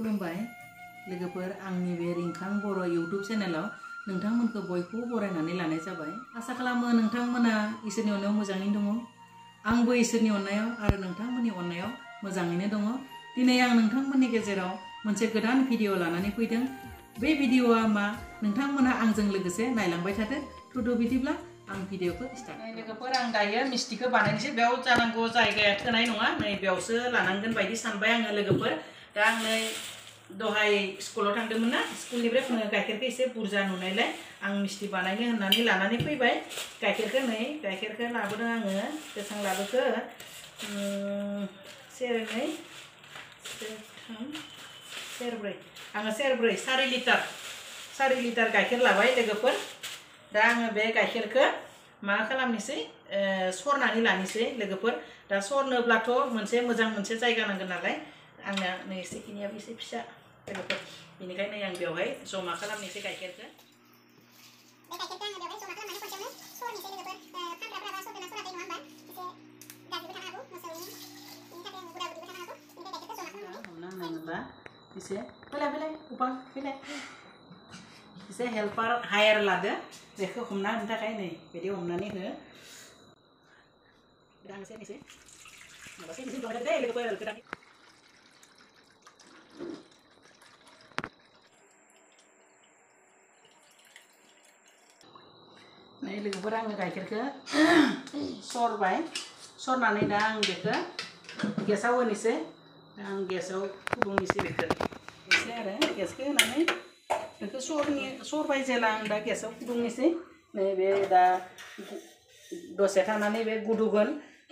खुलुमबाय लोगोफोर आंनि बे रिंखां बर' इउट्युब चेनेलाव नोंथांमोनखौ बयखौ बरायनानै लानाय जाबाय। आसा खालामो नोंथांमोना इसोरनि अननायाव मोजाङैनो दङ। आंबो इसोरनि अननायाव आरो नोंथांमोननि अननायाव मोजाङैनो दङ। दिनै आं नोंथांमोननि गेजेराव मोनसे गोदान भिडिअ लानानै फैदों। बे भिडिअआ मा नोंथांमोना आंजों लोगोसे नायलांबाय थादो। थुदु बिदिब्ला आं भिडिअखौ स्टार्ट। लोगोफोर आं दायो मिस्टिखौ बानायनोसै। बेयाव जानांगौ जायगाया थोनाय नङा। नै बेयावसो लानांगोन बायदि सानबाय आङो लोगोफोर। दा आं नै दहाय स्कुलाव थांदोंमोन ना, स्कुलनिफ्राय फुङाव गाइखेरखौ एसे बुरजा नुनायलाय आं मिस्टि बानायनो होननानै लानानै फैबाय। गाइखेरखौ लाबोदों आङो। गोथां लाबोखो सेरनै सेरथाम सेरब्रै आङो सेरब्रै सारि लिटार गाइखेर लाबाय लोगोफोर। दा आङो बे गाइखेरखौ मा खालामनोसै सरनानै लानोसै लोगोफोर। दा सरनोब्लाथ' मोजां मोनसे जायगा नांगोन नालाय आंना नै एसेखिनियाबो एसे फिसा लोगोफोर। बेनिखायनो आं बेवहाय जमा खालामनोसै गाइखेरखौ। एसे हेल्पार हायार लादो बेखौ हमना होनो थाखाय। नै बिदि हमनानै हो। आं सेरनोसै दे लोगोफोर। नै लोगोफोर आङो गाइखेरखौ सरबाय। सरनानै दा आं बेखौ गेसाव होनोसै। आं गेसाव फुदुंनोसै बेखौ एसे आरो गेसखौ होनानै बेखौ सरबाय जेला आं दा गेसाव फुदुंनोसै। नैबे दा दसे थानानै बे गुदुगोन।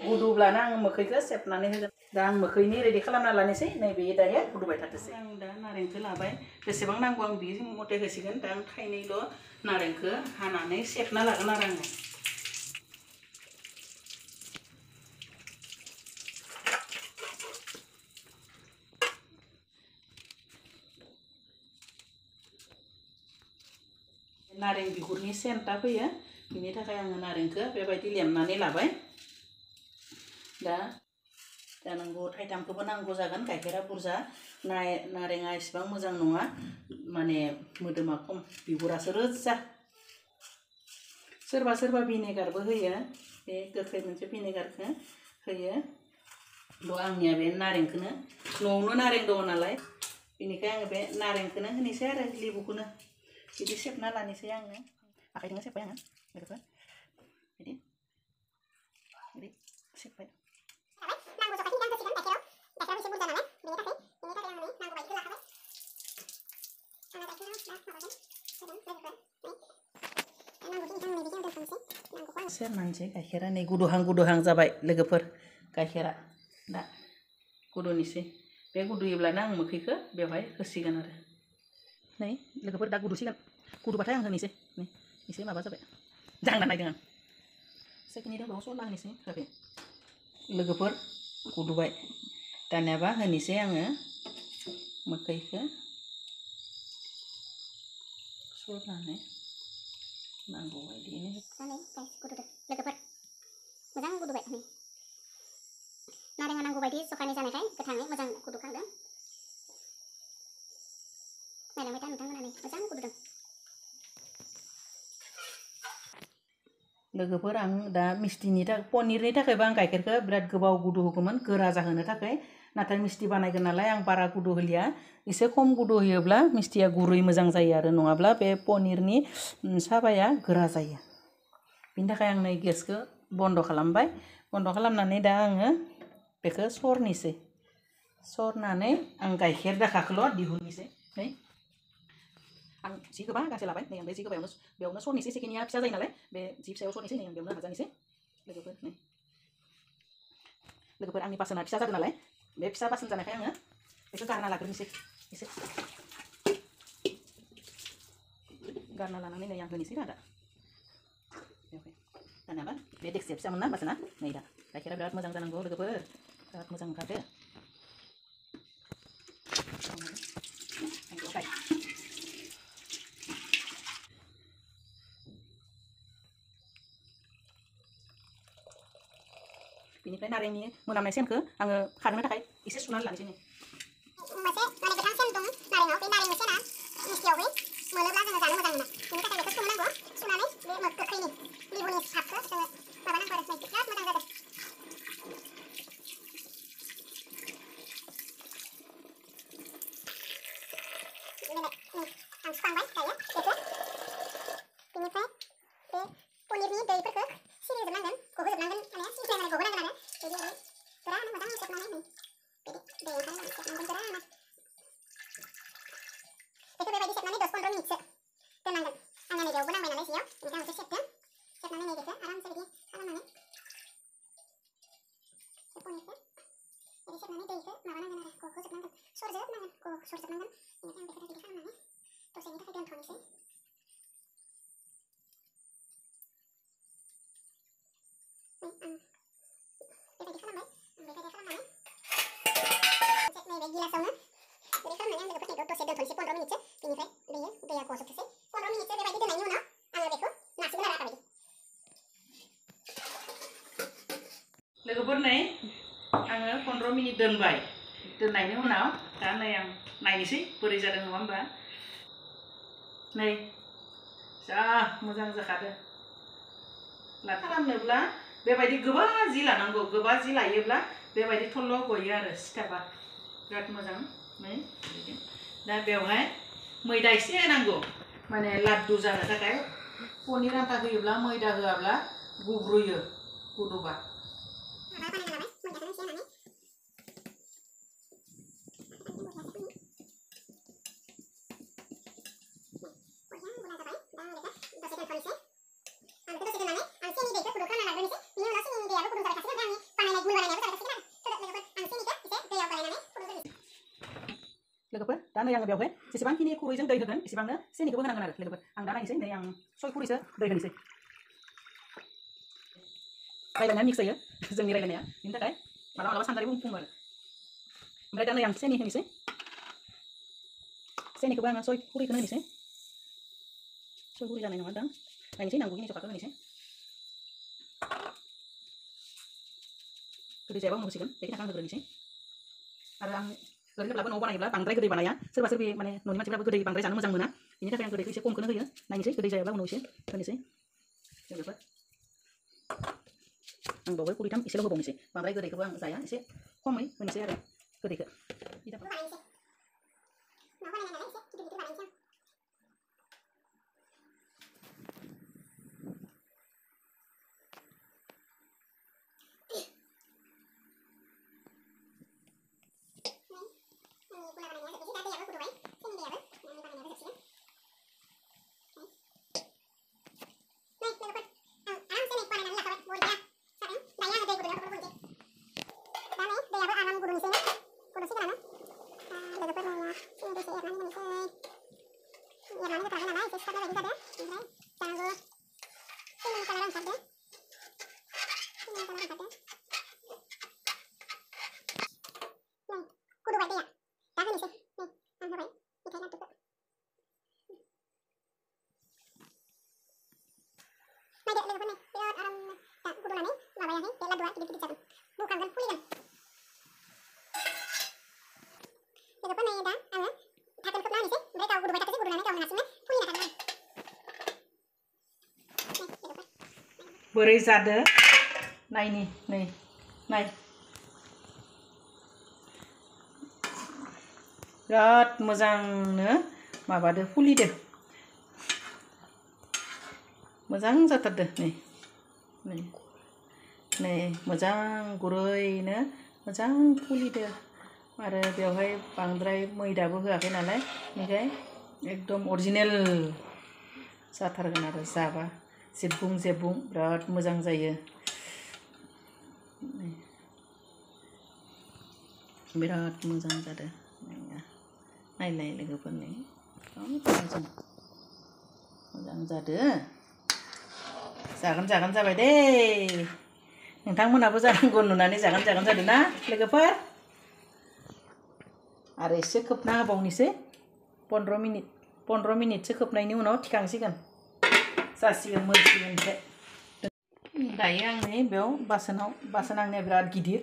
गुदुब्लानो आं मोखैखौ सेबनानै होगोन। दा आं मोखैनि रेडि खालामना लानोसै। नै बे दायो गुदुबाय थाथोंसै। आं दा नारेंखौ लाबाय। बेसेबां नांगौ आं बे मथे होसिगोन। दा आं थाइनैल' नारेंखौ हानानै सेबना लागोन आरो आङो। नारें बिगुरनि सेन्टआ फैयो, बिनि थाखाय आङो नारेंखौ बेबायदि लेमनानै लाबाय। दा जानांगौ थाइथामखौबो नांगौ जागोन। गाइखेरा बुरजा, नारेंआ एसेबां मोजां नङा, माने मोदोमा खम, बिगुरासो रोजा। सोरबा भिनेगारबो होयो। बे गोखै मोनसे भिनेगारखौ होयो। आंनिया बे नारेंखौनो न'आवनो नारें दङ नालाय बेनिखाय आङो बे नारेंखौनो होनोसै आरो लेबुखौनो बिदि सेबना लानोसै आङो। आखाइजोंनो सेबबाय आङो लोगोफोर। बिदि सेबबाय। सेरनानैसै गाइखेरा नै गुदुहां जाबाय लोगोफोर। गाइखेरा दा गुदुनिसै। बे गुदुयोब्लानो आं मोखैखौ बेवहाय होसिगोन आरो। नै लोगोफोर दा गुदुसिगोन। गुदुबाथाय आं होनोसै। नै एसे माबा जाबाय दांना नायदों आं। सेकेन्डनि दाबाव सरना होनोसै होबाय लोगोफोर। गुदुबाय दानियाबा होनोसै आङो मोखैखौ सरनानै नांगौ बायदियैनो। लोगोफोर मोजां गुदुबाय। नारेंआ नांगौ बायदि जखानि जानायखाय गोथाङै मोजां गुदुखांदों। नायलांबाय था नोंथांमोना नै मोजां गुदुदों। लोगोफोर आं दा मिस्टिनि थाखाय पनिरनि थाखायबो आं गाइखेरखौ बिराद गोबाव गुदु होगौमोन गोरा जाहोनो थाखाय। नाथाय मिस्टि बानायगोन नालाय आं बारा गुदु होलिया। एसे खम गुदु होयोब्ला मिस्टिया गुरै मोजां जायो आरो, नङाब्ला बे पनिरनि साबाया गोरा जायो। बिनि थाखाय आं नै गेसखौ बन्द' खालामबाय। बन्द' खालामनानै दा आङो बेखौ सरनोसै। सरनानै आं गाइखेर दाखाखौल' दिहुननोसै। नै आं जि गोबा गांसे लाबाय। नै आं बे जि गोबायावनो बेयावनो सरनोसै। सेकेन्डनिया फिसा जायो नालाय बे जि फिसायाव सरनोसै। नै आं बेयावनो नाजानोसै लोगोफोर। नै लोगोफोर आंनि बासोना फिसा जादों नालाय बे फिसा बासन जानायखाय आङो बेखौ गारना लाग्रोनोसै। एसे गारना लानानै नै आं होनोसै दा बेवहाय। दानियाबा बे देक्सिया फिसामोन ना बासोना। नै दा गाइखेरा बिराद मोजां जानांगौ लोगोफोर, बिराद मोजां ओंखारदो। बेनिफ्राय नारेंनि मोनामनाय सेनखौ आङो खारहोनो थाखाय एसे सुनानै लानोसै। आं सुखांबाय दायो बेखौ बिनिफ्राय बे पनिरनि दैफोरखौ सिरिजोबनांगोन गहोजोबनांगोन माने सिनिफ्राय माने गहोनांगोन आरो बिदि गोरान मोजां सेबनानै बिदि दै ओंखारनानै सेबनांगोन गोरान बेखौ बेबायदि सेबनानै 10-15 मिनिटसो दोननांगोन आंना नैबेयावबो नांबाय नालाय जियाव बेनिखायनो आं एसे सेबदों सेबनानै नैबेखौ आरामसे बिदि खालामनानै बे पनिरखौ बिदि सेबनानै दैखौ माबानांगोन आरो गहोजोबनांगोन सरजोबनांगोन सरजोबनांगोन बेनिफ्राय आं बेखौ बिदि खालामनानै दसेनि थाखाय दोनथ'नोसै आं बेबायदि खालामबाय बेबायदि खालामनानै नैबे गिलासावनो बिदि खालामनानै आं लोगोफोरनिखौ दसे दोनथ'नोसै 15 मिनिटसो बेनिफ्राय दैया गजोबथोंसै 15 मिनिटसो बेबायदि दोननायनि उनाव आङो बेखौ नासिगोन आरो आबायदि लोगोफोर नै आङो 15 मिनिट दोनबाय दोननायनि उनाव दा नै आं नायनोसै बोरै जादों नङा होमबा नै जा मोजां जाखादो खालामनोब्ला बेबायदि गोबा जि लानांगौ गोबा जि लायोब्ला बेबायदि थल्ल गयो आरो सिथाबा बिराद मोजां नै दा बेवहाय मैदा एसे होनांगौ माने लाद्दु जानो थाखाय पनिर आन्था होयोब्ला मैदा होआब्ला गुब्रुयो गुदुबा लोगोफोर दा नै आङो बेवहाय जेसेबांखिनि खुरैजों दै होगोन एसेबांनो सेनिखौबो होनांगोन आरो लोगोफोर आं दा नायनोसै नै आं 6 खुरैसो दै होनोसै रायलायनाया मिक्स जायो जोंनि रायलायनाया बेनि थाखाय मालाबा मालाबा सानजारिबो बुङो आरो ओमफ्राय दा नै आं सेनि होनोसै सेनिखौबो आङो 6 खुरैखौनो होनोसै 6 खुरै जानाय नङा दा नायनोसै नांगौखिनि जखाखौ होनोसै गोदै जायाबा होसिगोन बेखिनि थाखाय आं होग्रोनोसै आरो आं ओरैनोब्लाबो न'आव बानायोब्ला बांद्राय गोदै बानाया सोरबा सोरबि माने न'नि मानसिफ्राबो गोदै बांद्राय जानो मोजां मोना बेनि थाखाय आं गोदैखौ एसे खमखौनो होयो नायनोसै गोदै जायाब्ला उनाव एसे होनोसै लोगोफोर आं बावहाय खुरैथाम एसेल' होबावनोसै बांद्राय गोदैखौबो आं जाया एसे खमै होनोसै आरो गोदैखौ बोरै जादो नायनि नै नाय बिराद मोजांनो माबादो फुलिदो मोजां जाथारदो नै नै नै मोजां गुरैनो मोजां फुलिदो आरो बेवहाय बांद्राय मैदाबो होआखै नालाय बेनिखाय एकदम अरिजिनेल जाथारगोन आरो जाबा जेबुं जेबुं बिराद मोजां जायो बिराद मोजां जादों नायलाय लोगोफोरनि मोजां जादों जागोन जागोन जाबाय दे नोंथांमोनाबो जानांगौ नुनानै जागोन जागोन जादों ना लोगोफोर आरो एसे खोबना होबावनोसै 15 मिनिटसो खोबनायनि उनाव थिखांसिगोन जासिगोन मोनसिगोन दायो आं नै बेयाव बासोन आंनिया बिराद गिदिर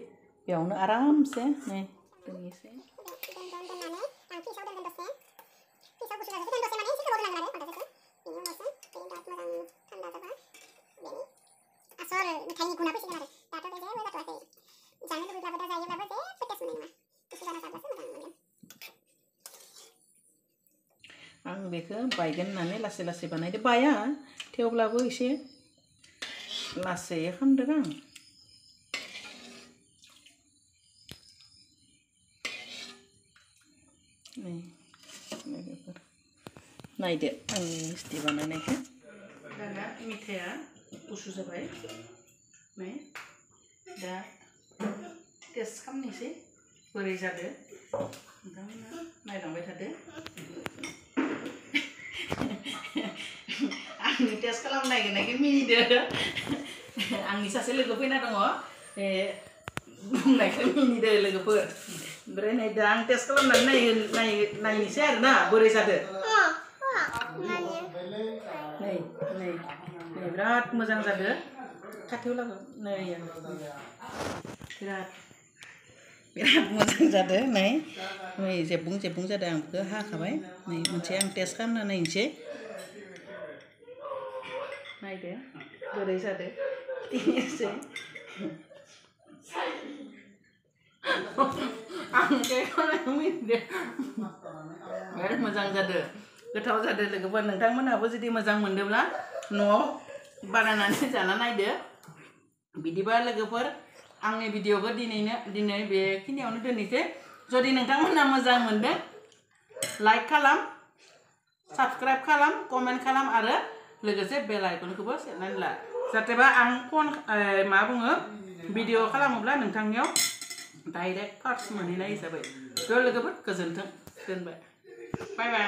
बेयावनो आरामसे नै दोननोसै आं बेखौ बायगोन होननानै लासै लासै बानायदो बाया थेवब्लाबो एसे लासै खालामदों आं लोगोफोर नायदो आंनि मिस्टि बानायनायखौ दाना मिथाइया गुसु जाबाय नै दा टेस्ट खालामनोसै बोरै जादो नोंथांमोना नायलांबाय थादो आंनि टेस्ट खालामनो नागिरनायखौ मिनिदो आंनि सासे लोगो फैना दङ बुंनायखौ मिनिदो लोगोफोर ओमफ्राय नै दा आं टेस्ट खालामनानै नायनोसै आरोना बोरै जादो नै नै नै बिराद मोजां जादो खाथियाव लाबो नै बिराद मोजां जादो नै नै जेबुं जेबुं जादों आं बेखौ हाखाबाय नै मोनसे आं टेस्ट खालामना नायनोसै नायदो बोरै जादो दिनैसै आं टेस्ट मिनिदो बिराद मोजां जादो गोथाव जादो लोगोफोर नोंथांमोनहाबो जुदि मोजां मोनदोंब्ला न'आव बानायनानै जाना नायदो बिदिबा लोगोफोर आंनि भिडिअखौ दिनै बेखिनियावनो दोननोसै जुदि नोंथांमोनहा मोजां मोनदों लाइक खालाम साबस्क्राइब खालाम कमेन्ट खालाम आरो लोगोसे बेल आइकनखौबो सेरनानै ला जाहातेबा आं मा बुङो भिडिअ खालामोब्ला नोंथांनियाव डाइरेक्ट फार्स्ट मोनहैनाय हिसाबै थ' लोगोफोर गोजोन्थों दोनबाय बाय बाय